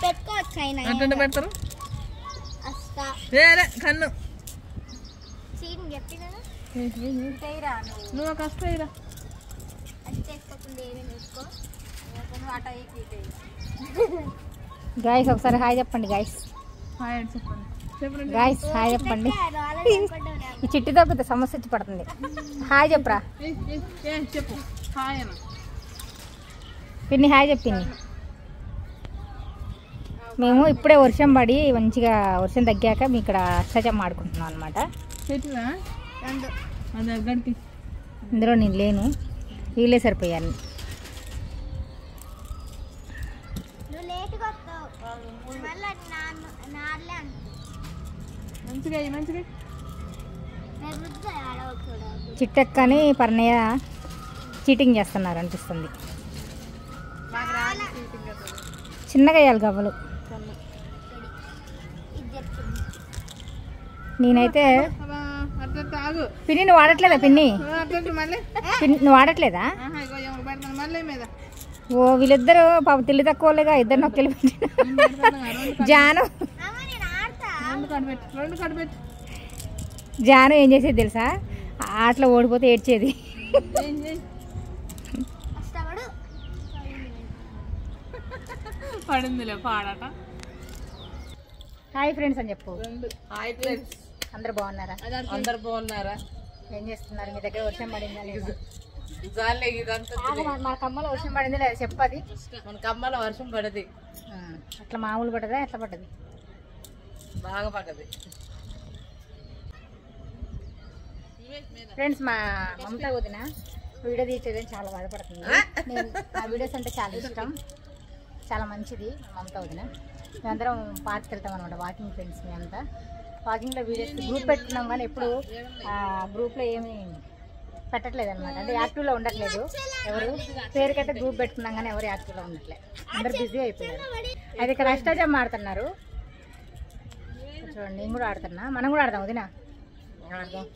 పెట్టుకోవచ్చు అట్లా పెడతారు కన్ను నువ్వు ఒక వస్తాయిరా గాయస్ ఒకసారి హాయ్ చెప్పండి గాయస్ హాయ్ అని చెప్పండి గాయస్ హాయ్ చెప్పండి ఈ చిట్టితో పెద్ద సమస్య వచ్చి పడుతుంది హాయ్ చెప్పరా చెప్పు హాయ్ అన్న పిన్ని హాయ్ చెప్పింది మేము ఇప్పుడే వర్షం పడి మంచిగా వర్షం తగ్గాక మీ ఇక్కడ అష్టాచమ్మ ఆడుకుంటున్నాం అనమాట ఇందులో నేను లేను వీళ్ళే సరిపోయాను చిట్టక్కని పర్ణయ్య చీటింగ్ చేస్తున్నారు అనిపిస్తుంది చిన్నగా వేయాలి గవ్వలు నేనైతే పిన్ని నువ్వు వాడట్లేదా పిన్ని నువ్వు వాడట్లేదా ఓ వీళ్ళిద్దరు పాప తెలివి తక్కువ వాళ్ళుగా ఇద్దరు నొక్కి జాను జాను ఏం చేసేది తెలుసా ఆటలో ఓడిపోతే ఏడ్చేది పడిందిలే పాడట హాయ్ ఫ్రెండ్స్ అని చెప్పు హాయ్ ఫ్రెండ్స్ అందరు బాగున్నారా అందరు బాగున్నారా ఏం చేస్తున్నారు మీ దగ్గర వర్షం పడిందా లేదు మన మన కమ్మలో వర్షం పడింది లేదా చెప్పది కమ్మల వర్షం పడది అట్లా మామూలు పడ్డదా ఎట్లా పడ్డది బాగా పడ్డది ఫ్రెండ్స్ మా మమతా వదిన వీడియో తీసేదని చాలా బాధపడుతుంది నేను ఆ వీడియోస్ అంటే చాలా ఇష్టం చాలా మంచిది మమతా వదిన మేమందరం పార్క్కి వెళ్తాం అనమాట వాకింగ్ ఫ్రెండ్స్ మేమంతా వాకింగ్లో వీడియోస్ గ్రూప్ పెట్టుకున్నాం కానీ ఎప్పుడు గ్రూప్లో ఏమీ పెట్టట్లేదు అనమాట అంటే యాక్టివ్లో ఉండట్లేదు ఎవరు పేరుకైతే గ్రూప్ పెట్టుకున్నాం కానీ ఎవరు యాక్టివ్లో ఉండట్లేదు అందరు బిజీ అయిపోయారు అయితే ఇక్కడ అష్టాచమ్మ ఆడుతున్నారు చూడండి నేను కూడా ఆడుతున్నా మనం కూడా ఆడదాం వదినా ఆడదాం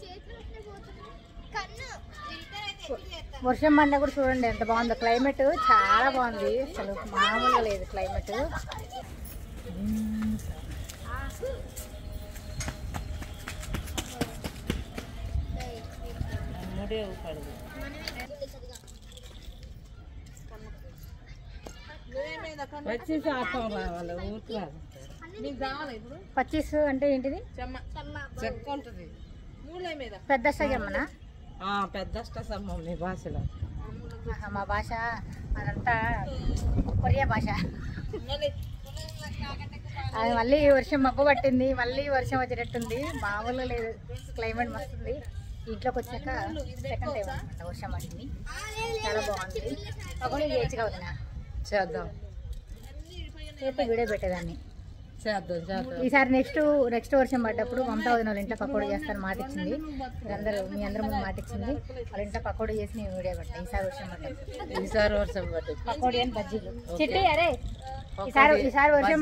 వర్షం పడినా కూడా చూడండి ఎంత బాగుందో క్లైమేట్ చాలా బాగుంది అసలు మామూలుగా లేదు క్లైమేట్ పచ్చీస్ అంటే ఏంటిది పెద్ద అష్టాచమ్మనా పెద్ద అష్టాచమ్మ మీ భాషలో మా భాష అదంతా కొరియా భాష అది మళ్ళీ వర్షం మబ్బు పట్టింది మళ్ళీ వర్షం వచ్చేటట్టుంది మామూలుగా లేదు క్లైమేట్ మస్తుంది ఇంట్లోకి వచ్చాక సెకండ్ టైం అనమాట వర్షం పడింది చాలా బాగుంది పకోడీ చేయొచ్చుగా వదినా చేద్దాం చేస్తే వీడియో పెట్టేదాన్ని చేద్దాం చేద్దాం ఈసారి నెక్స్ట్ వర్షం పడ్డప్పుడు మమతా వదిన వాళ్ళ ఇంట్లో పకోడీ చేస్తాను మాట ఇచ్చింది మీ అందరూ ముందు మాట ఇచ్చింది వాళ్ళ ఇంట్లో పకోడీ చేసి నేను వీడియో పెట్టాను ఈసారి వర్షం పడ్డప్పుడు పకోడీ అని బజ్జీలు చిట్టి అరే ఈసారి వర్షం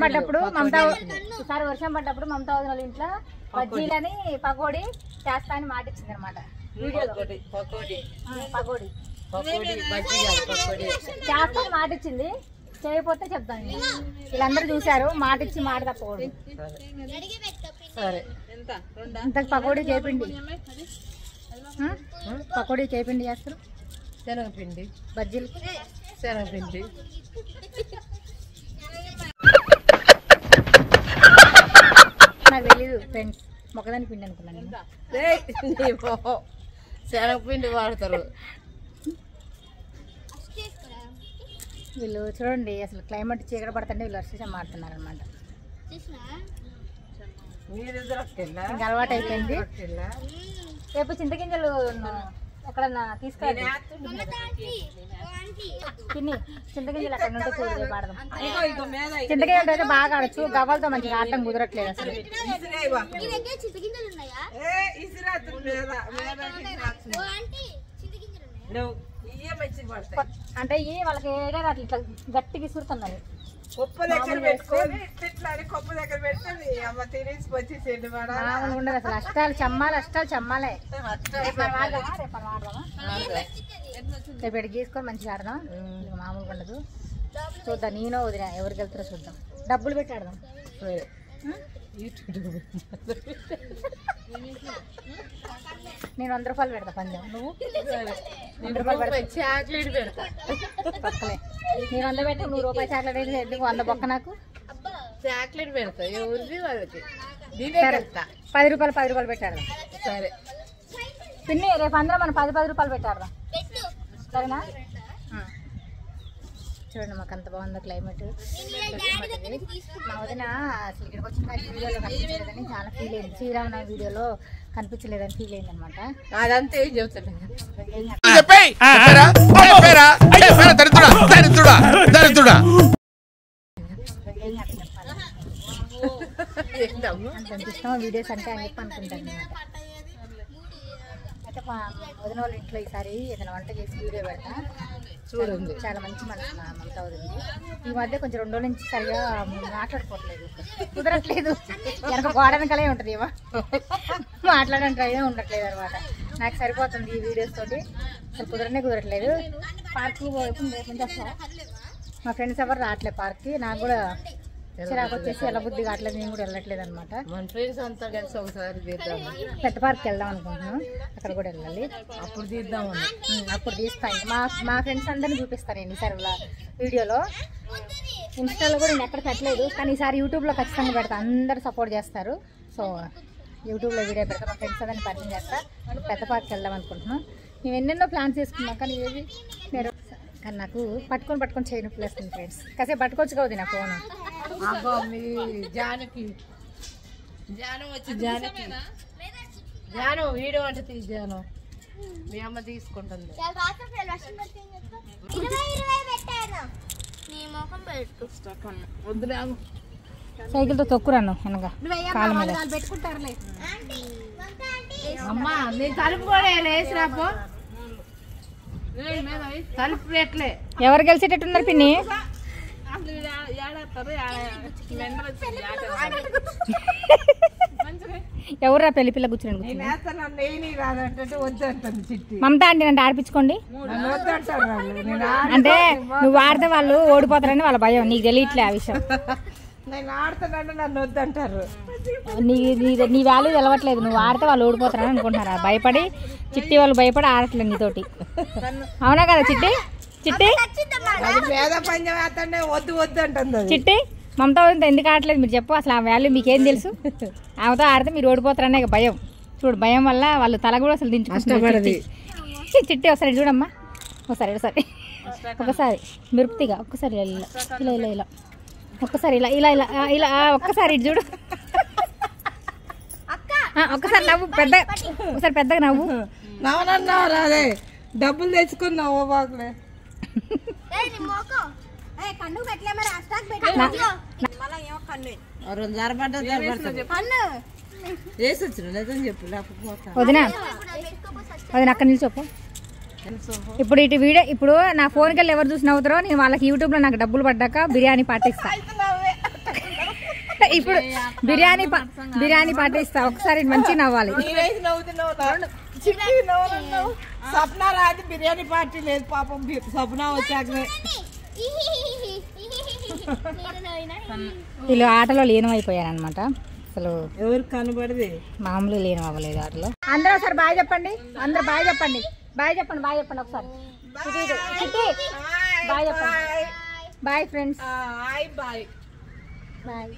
పడ్డప్పుడు మమతా వదిన వాళ్ళ ఇంట్లో బజ్జీలని పకోడీ చేస్తా అని మాట ఇచ్చింది అనమాట వీడియోలో పకోడీ చేస్తా అని మాట ఇచ్చింది చేయకపోతే చెప్తాను వీళ్ళందరూ చూశారు మాట ఇచ్చి మాట తప్పకూడదు సరే ఇంతకు పకోడీ చేపిండి పకోడీ చేపిండి చేస్తారు శనగపిండి బజ్జీలు శనగపిండి నాకు తెలీదు ఫ్రెండ్స్ మొక్కదాని పిండి అనుకున్నాను శనగపిండి వాడతారు వీళ్ళు చూడండి అసలు క్లైమేట్ చీకటి పడుతుంటే వీళ్ళు వర్షం మారుతున్నారు అనమాట ఇంకా అలవాటు అయిపోయింది రేపు చింతగింజలు ఎక్కడన్నా తీసుకెళ్ళి పిన్ని చింతగింజలు అక్కడ ఉంటే చూడు పాడదాం చింతగింజలు అయితే బాగా ఆడచ్చు గవ్వలతో మంచిగా ఆడటం కుదరట్లేదు అసలు అంటే ఇవి వాళ్ళకి ఏదైనా అట్లా గట్టిగా ఇసురుతున్నారు ఉండదు అసలు అష్టాలు చమ్మాలే రేపు గీసుకొని మంచిగా ఆడదాం మామూలుగా ఉండదు చూద్దాం, నేను వదిన ఎవరికి వెళ్తారో చూద్దాం. డబ్బులు పెట్టాడదాం. సరే. నేను 100 రూపాయలు పెడతా పందెం. నువ్వు చాక్లెట్ పెడతా. పక్కలే నేను 100 పెట్టి ₹100 చాక్లెట్ అయితే 100 బొక్క నాకు. చాక్లెట్ పెడతా ఎవరిది వాళ్ళకి. 10 రూపాయలు పెట్టాడు. సరే పిన్ని రేపు అందరం మనం 10 రూపాయలు పెట్టాడదాం. సరేనా? చూడండి మాకు అంత బాగుంది క్లైమేట్. మా వదిన అసలు ఇక్కడికి వచ్చిన వీడియోలో కనిపించలేదని చాలా ఫీల్ అయింది. శ్రీరామనవమి వీడియోలో కనిపించలేదని ఫీల్ అయింది అనమాట. అదంతా ఏం చెప్తాను. అంత ఇష్టం వీడియోస్ అంటే అని చెప్పి అనుకుంటాను అనమాట. అయితే మా వదిన వాళ్ళ ఇంట్లో ఈసారి ఏదైనా వంట చేసి వీడియో పెడతా. చూడండి చాలా మంచి మనసు మమత వదింది. ఈ మధ్య కొంచెం 2 రోజుల నుంచి సరిగా మాట్లాడుకోవట్లేదు, కుదరట్లేదు. వెనక గోడ వెనకలే ఉంటుంది ఏమో మాట్లాడడానికి ట్రై ఉండట్లేదు అనమాట. నాకు సరిపోతుంది ఈ వీడియోస్ తోటి, అసలు కుదరట్లేదు. పార్క్ ఎప్పుడు నుంచి వస్తా, మా ఫ్రెండ్స్ ఎవరు రావట్లేదు పార్క్కి. నాకు కూడా చిరాకు వచ్చేసి ఎలా బుద్ధి కావట్లేదు, నేను కూడా వెళ్ళట్లేదు అనమాట. మన ఫ్రెండ్స్ అంతా కలిసి ఒకసారి తీద్దాం. పెద్ద పార్క్కి వెళ్దాం అనుకుంటున్నాం, అక్కడ కూడా వెళ్ళాలి. అప్పుడు తీద్దాం. అప్పుడు తీస్తాను. మా ఫ్రెండ్స్ అందరినీ చూపిస్తాను నేను ఈసారి వీడియోలో. ఇన్స్టాలో కూడా నేను ఎక్కడ పెట్టలేదు, కానీ ఈసారి యూట్యూబ్లో ఖచ్చితంగా పెడతా. అందరూ సపోర్ట్ చేస్తారు. సో యూట్యూబ్లో వీడియో పెడతా, మా ఫ్రెండ్స్ అందరినీ పరిచయం చేస్తా. పెద్ద పార్క్కి వెళ్దాం అనుకుంటున్నాం. మేము ఎన్నెన్నో ప్లాన్స్ చేసుకున్నాం, కానీ ఏది నేను కానీ నాకు పట్టుకొని చేయను ప్లస్ ఫ్రెండ్స్. కాసేపు పట్టుకోవచ్చు కదా నా ఫోన్. జాను వీడియో అంటే తీసాను, మీ అమ్మ తీసుకుంటుంది. సైకిల్తో తొక్కురాను వెనక కాళ్ళ మీద. అమ్మా నేను తలుపు కూడా వేసిరాపో. తలుపు పెట్టలే. ఎవరు గెలిచేటట్టున్నారు పిన్ని? ఎవరురా పెళ్లి పిల్ల కూర్చుని మమత అంటే నన్ను ఆడిపించుకోండి అంటే నువ్వు ఆడితే వాళ్ళు ఓడిపోతారని వాళ్ళ భయం. నీకు తెలియట్లే ఆ విషయం. నేను ఆడుతున్నాను నన్ను వద్దంటారు. నీ వాల్యూ తెలవట్లేదు. నువ్వు ఆడితే వాళ్ళు ఓడిపోతారని అనుకుంటున్నారా? భయపడి చిట్టి వాళ్ళు భయపడి ఆడట్లేదు నీతోటి. అవునా కదా చిట్టి? చిట్టి వద్దు అంటుంది. చిట్టి మమతా ఎందుకు ఆడట్లేదు మీరు చెప్పు. అసలు ఆ వాల్యూ మీకేం తెలుసు? ఆమెతో ఆడితే మీరు ఓడిపోతారనే భయం. చూడు భయం వల్ల వాళ్ళు తల కూడా అసలు దించుకుంటారు. చిట్టి ఒకసారి చూడమ్మా, ఒకసారి ఒకసారి మిరుపుతిగా ఒక్కసారి ఇలా ఒక్కసారి ఇలా ఒక్కసారి ఇటు చూడు. ఒక్కసారి నవ్వు పెద్ద, ఒకసారి పెద్దగా నవ్వు. నవ్వనన్నావు రాదే, డబ్బులు తెచ్చుకున్నావు బాగులే. వదినా అక్కడ నిల్చోపు. ఇప్పుడు ఇటు వీడియో ఇప్పుడు నా ఫోన్కి వెళ్ళి ఎవరు చూసి నవ్వుతారో నేను వాళ్ళకి యూట్యూబ్లో నాకు డబ్బులు పడ్డాక బిర్యానీ పాటిస్తా. ఇప్పుడు బిర్యానీ పాటిస్తా. ఒకసారి మంచిగా నవ్వాలి. స్వప్న రాదు బిర్యానీ పార్టీ లేదు పాపం. స్వప్న వచ్చాక వీళ్ళు ఆటలో లీనమైపోయారనమాట. అసలు ఎవరు కనబడది, మామూలు లీనం అవ్వలేదు ఆటలో. అందరూ ఒకసారి బాయ్ చెప్పండి. అందరూ బాయ్ చెప్పండి. బాయ్ చెప్పండి ఒకసారి. బాయ్ చెప్పండి. Bye friends. బాయ్. బాయ్.